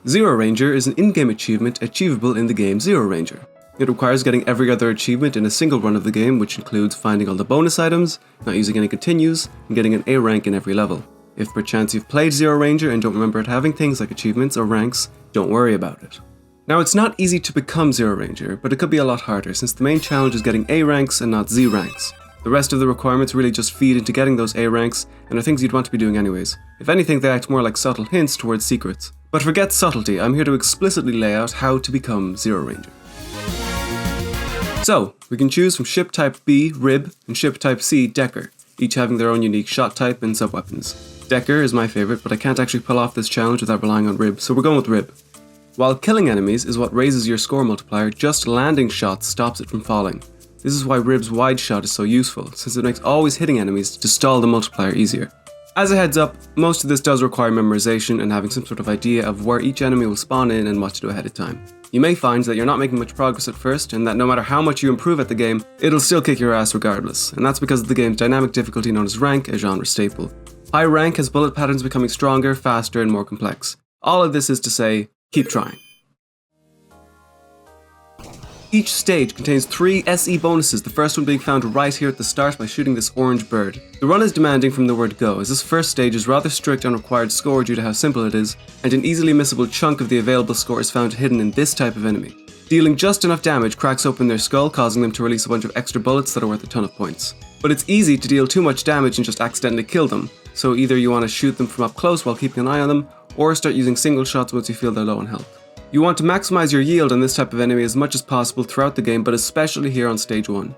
Zeroranger is an in-game achievement achievable in the game Zeroranger. It requires getting every other achievement in a single run of the game, which includes finding all the bonus items, not using any continues, and getting an A rank in every level. If perchance you've played Zeroranger and don't remember it having things like achievements or ranks, don't worry about it. Now, it's not easy to become Zeroranger, but it could be a lot harder since the main challenge is getting A ranks and not Z ranks. The rest of the requirements really just feed into getting those A ranks and are things you'd want to be doing anyways. If anything, they act more like subtle hints towards secrets. But forget subtlety, I'm here to explicitly lay out how to become Zeroranger. So, we can choose from ship type B, Rib, and ship type C, Decker, each having their own unique shot type and sub-weapons. Decker is my favourite, but I can't actually pull off this challenge without relying on Rib, so we're going with Rib. While killing enemies is what raises your score multiplier, just landing shots stops it from falling. This is why Rib's wide shot is so useful, since it makes always hitting enemies to stall the multiplier easier. As a heads up, most of this does require memorization and having some sort of idea of where each enemy will spawn in and what to do ahead of time. You may find that you're not making much progress at first, and that no matter how much you improve at the game, it'll still kick your ass regardless, and that's because of the game's dynamic difficulty known as rank, a genre staple. High rank has bullet patterns becoming stronger, faster, and more complex. All of this is to say, keep trying. Each stage contains 3 SE bonuses, the first one being found right here at the start by shooting this orange bird. The run is demanding from the word go, as this first stage is rather strict on required score due to how simple it is, and an easily missable chunk of the available score is found hidden in this type of enemy. Dealing just enough damage cracks open their skull, causing them to release a bunch of extra bullets that are worth a ton of points. But it's easy to deal too much damage and just accidentally kill them, so either you want to shoot them from up close while keeping an eye on them, or start using single shots once you feel they're low on health. You want to maximize your yield on this type of enemy as much as possible throughout the game, but especially here on stage 1.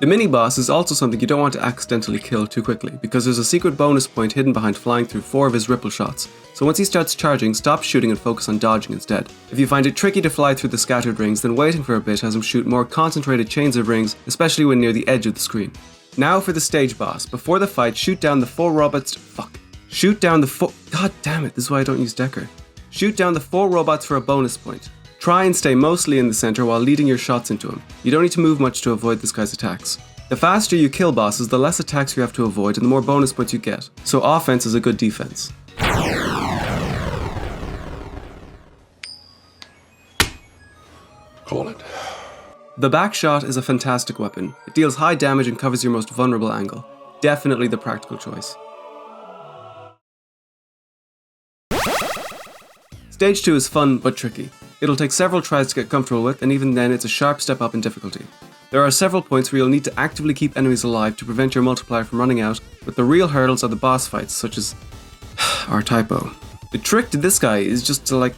The mini-boss is also something you don't want to accidentally kill too quickly, because there's a secret bonus point hidden behind flying through 4 of his ripple shots, so once he starts charging, stop shooting and focus on dodging instead. If you find it tricky to fly through the scattered rings, then waiting for a bit has him shoot more concentrated chains of rings, especially when near the edge of the screen. Now for the stage boss. Before the fight, shoot down the 4 robots. God damn it, this is why I don't use Decker. Shoot down the 4 robots for a bonus point. Try and stay mostly in the center while leading your shots into him. You don't need to move much to avoid this guy's attacks. The faster you kill bosses, the less attacks you have to avoid and the more bonus points you get. So offense is a good defense. Call it. The back shot is a fantastic weapon. It deals high damage and covers your most vulnerable angle. Definitely the practical choice. Stage 2 is fun but tricky. It'll take several tries to get comfortable with, and even then it's a sharp step up in difficulty. There are several points where you'll need to actively keep enemies alive to prevent your multiplier from running out, but the real hurdles are the boss fights, such as our typo. The trick to this guy is just to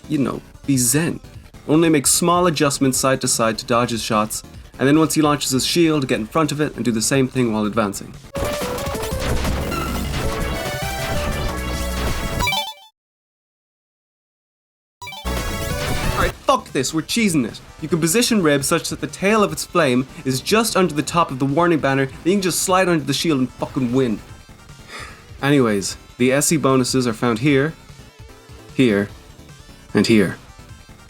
be zen. Only make small adjustments side to side to dodge his shots, and then once he launches his shield, get in front of it and do the same thing while advancing. Fuck this, we're cheesing it. You can position Rib such that the tail of its flame is just under the top of the warning banner, then you can just slide under the shield and fucking win. Anyways, the SE bonuses are found here, here, and here.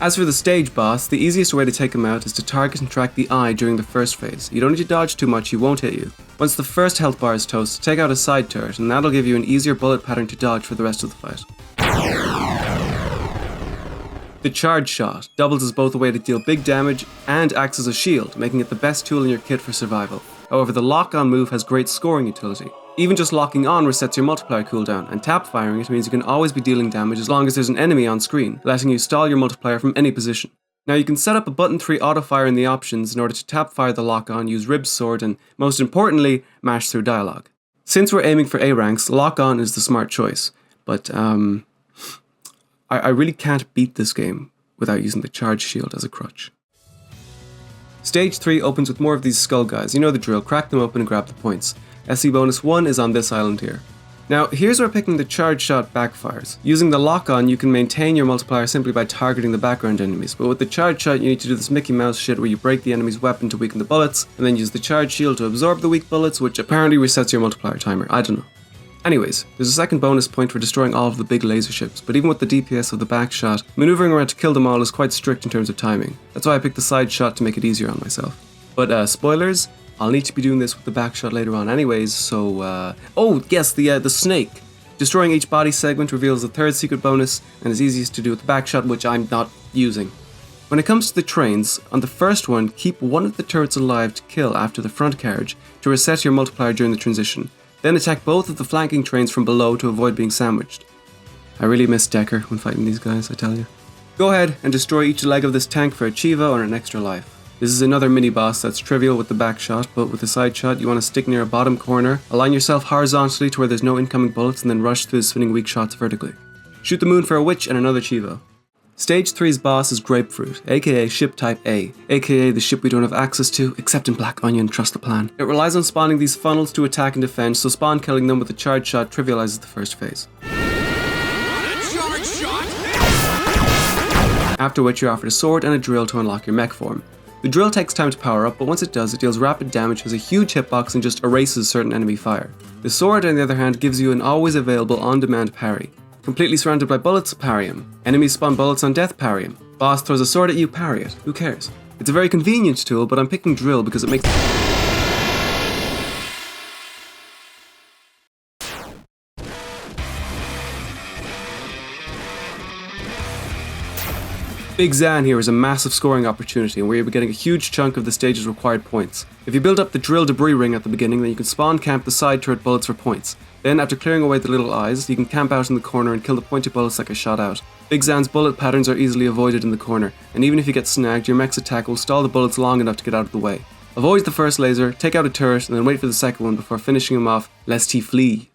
As for the stage boss, the easiest way to take him out is to target and track the eye during the first phase. You don't need to dodge too much, he won't hit you. Once the first health bar is toast, take out a side turret, and that'll give you an easier bullet pattern to dodge for the rest of the fight. The charge shot doubles as both a way to deal big damage and acts as a shield, making it the best tool in your kit for survival. However, the lock-on move has great scoring utility. Even just locking on resets your multiplier cooldown, and tap firing it means you can always be dealing damage as long as there's an enemy on screen, letting you stall your multiplier from any position. Now you can set up a button 3 autofire in the options in order to tap fire the lock-on, use Rib's sword, and most importantly, mash through dialogue. Since we're aiming for A ranks, lock-on is the smart choice, but I really can't beat this game without using the charge shield as a crutch. Stage 3 opens with more of these skull guys. You know the drill, crack them open and grab the points. SE bonus 1 is on this island here. Now, here's where picking the charge shot backfires. Using the lock-on, you can maintain your multiplier simply by targeting the background enemies, but with the charge shot, you need to do this Mickey Mouse shit where you break the enemy's weapon to weaken the bullets, and then use the charge shield to absorb the weak bullets, which apparently resets your multiplier timer. I don't know. Anyways, there's a second bonus point for destroying all of the big laser ships, but even with the DPS of the back shot, maneuvering around to kill them all is quite strict in terms of timing. That's why I picked the side shot to make it easier on myself. But spoilers, I'll need to be doing this with the back shot later on anyways, so oh yes, the snake. Destroying each body segment reveals the third secret bonus and is easiest to do with the backshot, which I'm not using. When it comes to the trains, on the first one, keep one of the turrets alive to kill after the front carriage to reset your multiplier during the transition. Then attack both of the flanking trains from below to avoid being sandwiched. I really miss Decker when fighting these guys, I tell you. Go ahead and destroy each leg of this tank for a Chiva or an extra life. This is another mini-boss that's trivial with the back shot, but with the side shot you want to stick near a bottom corner, align yourself horizontally to where there's no incoming bullets, and then rush through the spinning weak shots vertically. Shoot the moon for a witch and another Chiva. Stage 3's boss is Grapefruit, aka Ship Type A, aka the ship we don't have access to, except in Black Onion, trust the plan. It relies on spawning these funnels to attack and defend, so spawn killing them with a charge shot trivializes the first phase. After which you're offered a sword and a drill to unlock your mech form. The drill takes time to power up, but once it does, it deals rapid damage, has a huge hitbox, and just erases certain enemy fire. The sword, on the other hand, gives you an always available on-demand parry. Completely surrounded by bullets, parry him. Enemies spawn bullets on death, parry him. Boss throws a sword at you, parry it. Who cares? It's a very convenient tool, but I'm picking drill because it makes... Big Zan here is a massive scoring opportunity where you'll be getting a huge chunk of the stage's required points. If you build up the drill debris ring at the beginning, then you can spawn camp the side turret bullets for points. Then, after clearing away the little eyes, you can camp out in the corner and kill the pointy bullets like a shot out. Big Zan's bullet patterns are easily avoided in the corner, and even if you get snagged, your mech's attack will stall the bullets long enough to get out of the way. Avoid the first laser, take out a turret, and then wait for the second one before finishing him off, lest he flee.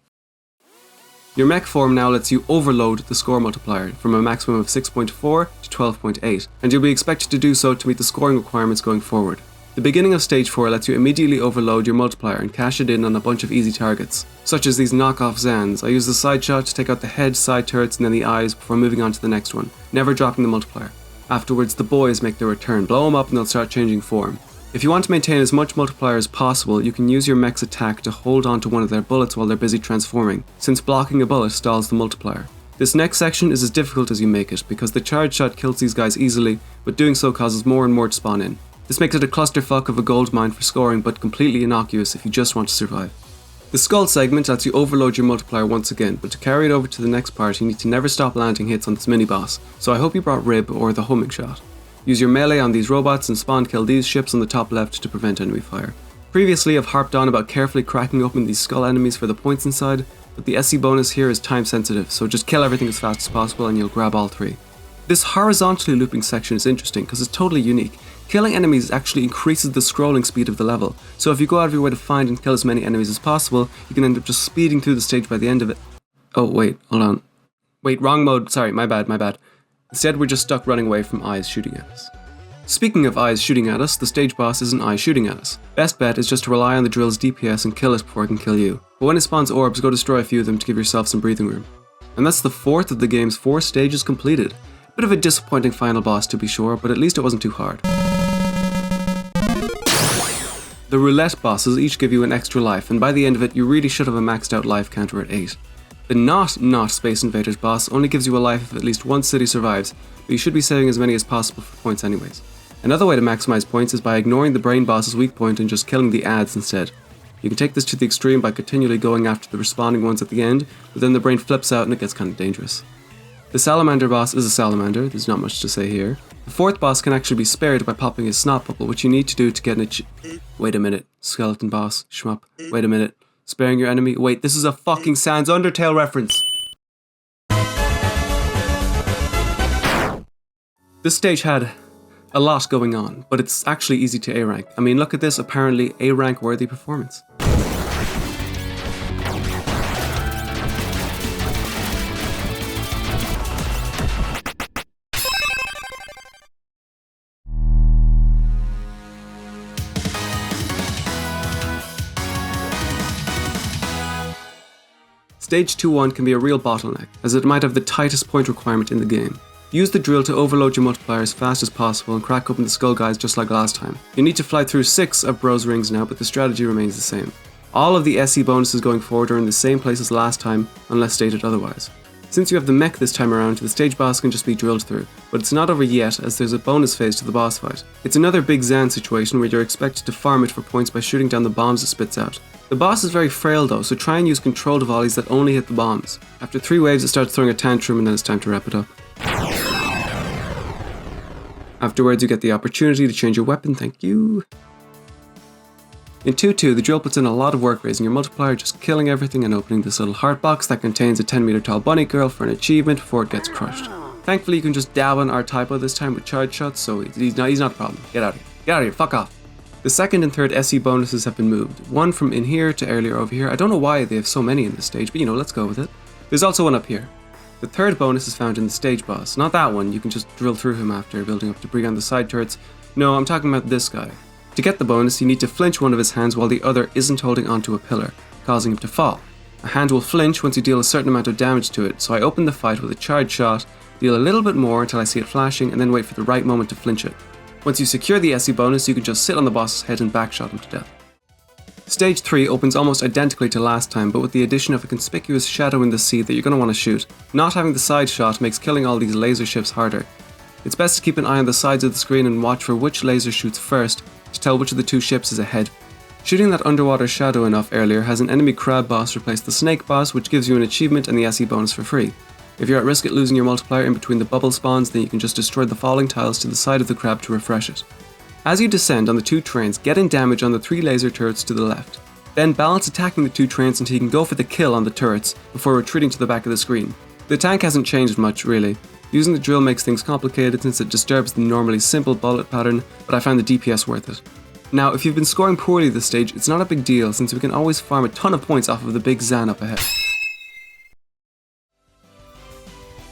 Your mech form now lets you overload the score multiplier from a maximum of 6.4 to 12.8, and you'll be expected to do so to meet the scoring requirements going forward. The beginning of stage 4 lets you immediately overload your multiplier and cash it in on a bunch of easy targets, such as these knockoff Zans. I use the side shot to take out the head, side turrets, and then the eyes before moving on to the next one, never dropping the multiplier. Afterwards, the boys make their return, blow them up and they'll start changing form. If you want to maintain as much multiplier as possible, you can use your mech's attack to hold on to one of their bullets while they're busy transforming, since blocking a bullet stalls the multiplier. This next section is as difficult as you make it, because the charge shot kills these guys easily, but doing so causes more and more to spawn in. This makes it a clusterfuck of a gold mine for scoring, but completely innocuous if you just want to survive. The skull segment lets you overload your multiplier once again, but to carry it over to the next part you need to never stop landing hits on this mini-boss, so I hope you brought Rib or the homing shot. Use your melee on these robots and spawn kill these ships on the top left to prevent enemy fire. Previously I've harped on about carefully cracking open these skull enemies for the points inside, but the SE bonus here is time sensitive, so just kill everything as fast as possible and you'll grab all three. This horizontally looping section is interesting because it's totally unique. Killing enemies actually increases the scrolling speed of the level, so if you go out of your way to find and kill as many enemies as possible, you can end up just speeding through the stage by the end of it. Oh wait, hold on. Wait, wrong mode, sorry, my bad. Instead we're just stuck running away from eyes shooting at us. Speaking of eyes shooting at us, the stage boss isn't eyes shooting at us. Best bet is just to rely on the drill's DPS and kill it before it can kill you. But when it spawns orbs, go destroy a few of them to give yourself some breathing room. And that's the fourth of the game's 4 stages completed. Bit of a disappointing final boss to be sure, but at least it wasn't too hard. The roulette bosses each give you an extra life, and by the end of it you really should have a maxed out life counter at 8. The not Space Invaders boss only gives you a life if at least one city survives, but you should be saving as many as possible for points anyways. Another way to maximize points is by ignoring the brain boss's weak point and just killing the ads instead. You can take this to the extreme by continually going after the respawning ones at the end, but then the brain flips out and it gets kinda dangerous. The salamander boss is a salamander, there's not much to say here. The fourth boss can actually be spared by popping his snot bubble, which you need to do to get an Wait a minute, skeleton boss, shmup, wait a minute. Sparing your enemy? Wait, this is a fucking Sans Undertale reference! This stage had a lot going on, but it's actually easy to A rank. I mean, look at this apparently A rank worthy performance. Stage 2-1 can be a real bottleneck, as it might have the tightest point requirement in the game. Use the drill to overload your multiplier as fast as possible and crack open the skull guys just like last time. You need to fly through 6 of Bro's rings now, but the strategy remains the same. All of the SE bonuses going forward are in the same place as last time, unless stated otherwise. Since you have the mech this time around, the stage boss can just be drilled through, but it's not over yet as there's a bonus phase to the boss fight. It's another big Zan situation where you're expected to farm it for points by shooting down the bombs it spits out. The boss is very frail though, so try and use controlled volleys that only hit the bombs. After 3 waves it starts throwing a tantrum and then it's time to wrap it up. Afterwards you get the opportunity to change your weapon, thank you. In 2-2, the drill puts in a lot of work raising your multiplier, just killing everything and opening this little heart box that contains a 10 meter tall bunny girl for an achievement before it gets crushed. Thankfully you can just dab on our typo this time with charge shots, so he's not a problem. Get out of here. Get out of here, fuck off. The second and third SE bonuses have been moved. One from in here to earlier over here. I don't know why they have so many in this stage, but let's go with it. There's also one up here. The third bonus is found in the stage boss. Not that one, you can just drill through him after building up debris on the side turrets. No, I'm talking about this guy. To get the bonus, you need to flinch one of his hands while the other isn't holding onto a pillar, causing him to fall. A hand will flinch once you deal a certain amount of damage to it, so I open the fight with a charge shot, deal a little bit more until I see it flashing, and then wait for the right moment to flinch it. Once you secure the SE bonus, you can just sit on the boss's head and backshot him to death. Stage 3 opens almost identically to last time, but with the addition of a conspicuous shadow in the sea that you're going to want to shoot. Not having the side shot makes killing all these laser ships harder. It's best to keep an eye on the sides of the screen and watch for which laser shoots first, to tell which of the 2 ships is ahead. Shooting that underwater shadow enough earlier has an enemy crab boss replace the snake boss, which gives you an achievement and the SE bonus for free. If you're at risk at losing your multiplier in between the bubble spawns, then you can just destroy the falling tiles to the side of the crab to refresh it. As you descend on the 2 trains, get in damage on the 3 laser turrets to the left. Then balance attacking the 2 trains until you can go for the kill on the turrets before retreating to the back of the screen. The tank hasn't changed much really. Using the drill makes things complicated since it disturbs the normally simple bullet pattern, but I found the DPS worth it. Now, if you've been scoring poorly this stage, it's not a big deal since we can always farm a ton of points off of the big Zan up ahead.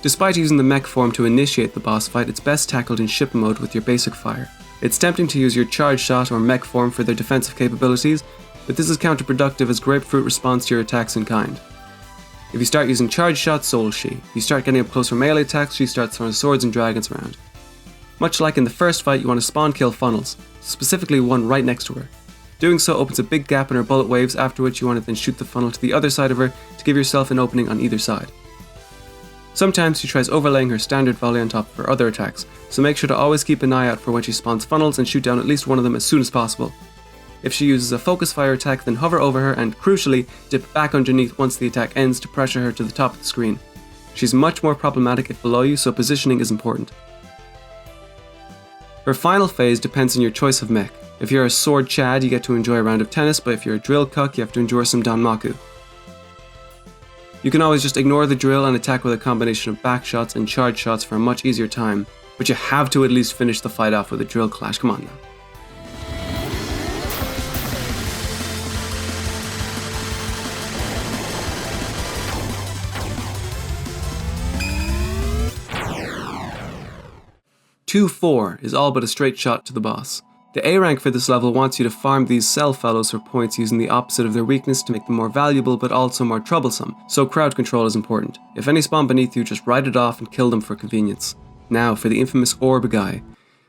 Despite using the mech form to initiate the boss fight, it's best tackled in ship mode with your basic fire. It's tempting to use your charge shot or mech form for their defensive capabilities, but this is counterproductive as Grapefruit responds to your attacks in kind. If you start using charge shot, so will she. If you start getting up close for melee attacks, she starts throwing swords and dragons around. Much like in the first fight, you want to spawn kill funnels, specifically one right next to her. Doing so opens a big gap in her bullet waves, after which you want to then shoot the funnel to the other side of her to give yourself an opening on either side. Sometimes she tries overlaying her standard volley on top of her other attacks, so make sure to always keep an eye out for when she spawns funnels and shoot down at least one of them as soon as possible. If she uses a focus fire attack, then hover over her and, crucially, dip back underneath once the attack ends to pressure her to the top of the screen. She's much more problematic if below you, so positioning is important. Her final phase depends on your choice of mech. If you're a sword Chad, you get to enjoy a round of tennis, but if you're a drill cuck, you have to endure some Danmaku. You can always just ignore the drill and attack with a combination of back shots and charge shots for a much easier time, but you have to at least finish the fight off with a drill clash, come on now. "2-4" is all but a straight shot to the boss. The A rank for this level wants you to farm these cell fellows for points using the opposite of their weakness to make them more valuable but also more troublesome, so crowd control is important. If any spawn beneath you, just write it off and kill them for convenience. Now for the infamous orb guy.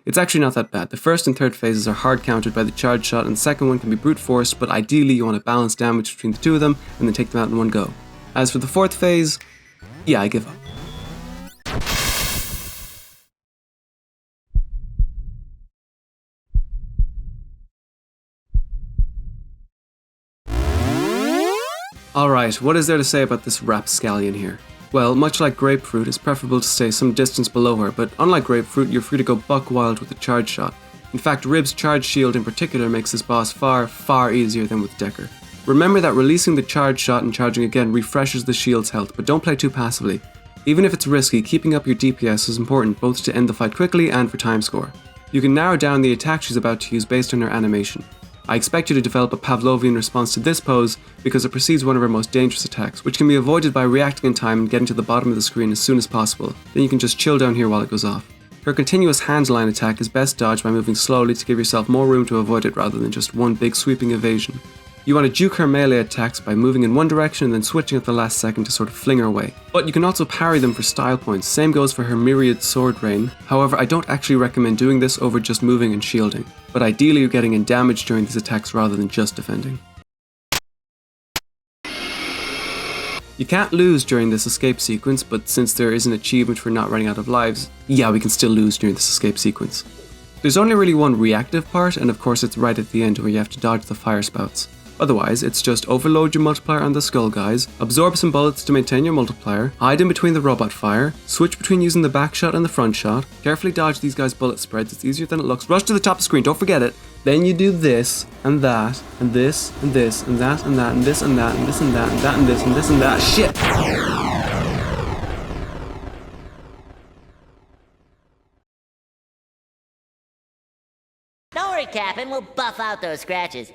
It's actually not that bad. The first and third phases are hard countered by the charge shot and the second one can be brute forced, but ideally you want to balance damage between the 2 of them and then take them out in one go. As for the 4th phase, yeah, I give up. Alright, what is there to say about this rapscallion here? Well, much like Grapefruit, it's preferable to stay some distance below her, but unlike Grapefruit, you're free to go buck wild with the charge shot. In fact, Rib's charge shield in particular makes this boss far, far easier than with Decker. Remember that releasing the charge shot and charging again refreshes the shield's health, but don't play too passively. Even if it's risky, keeping up your DPS is important, both to end the fight quickly and for time score. You can narrow down the attack she's about to use based on her animation. I expect you to develop a Pavlovian response to this pose because it precedes one of her most dangerous attacks, which can be avoided by reacting in time and getting to the bottom of the screen as soon as possible. Then you can just chill down here while it goes off. Her continuous hand line attack is best dodged by moving slowly to give yourself more room to avoid it rather than just one big sweeping evasion. You want to juke her melee attacks by moving in one direction and then switching at the last second to sort of fling her away. But you can also parry them for style points, same goes for her myriad sword rain. However, I don't actually recommend doing this over just moving and shielding, but ideally you're getting in damage during these attacks rather than just defending. You can't lose during this escape sequence, but since there is an achievement for not running out of lives, yeah, we can still lose during this escape sequence. There's only really one reactive part, and of course it's right at the end where you have to dodge the fire spouts. Otherwise, it's just overload your multiplier on the skull guys, absorb some bullets to maintain your multiplier, hide in between the robot fire, switch between using the back shot and the front shot, carefully dodge these guys' bullet spreads, it's easier than it looks, rush to the top of the screen, don't forget it. Then you do this, and that, and this, and this, and that, and that, and this, and that, and this, and that, and that, and this, and this, and that. Shit! Don't worry, Captain, we'll buff out those scratches.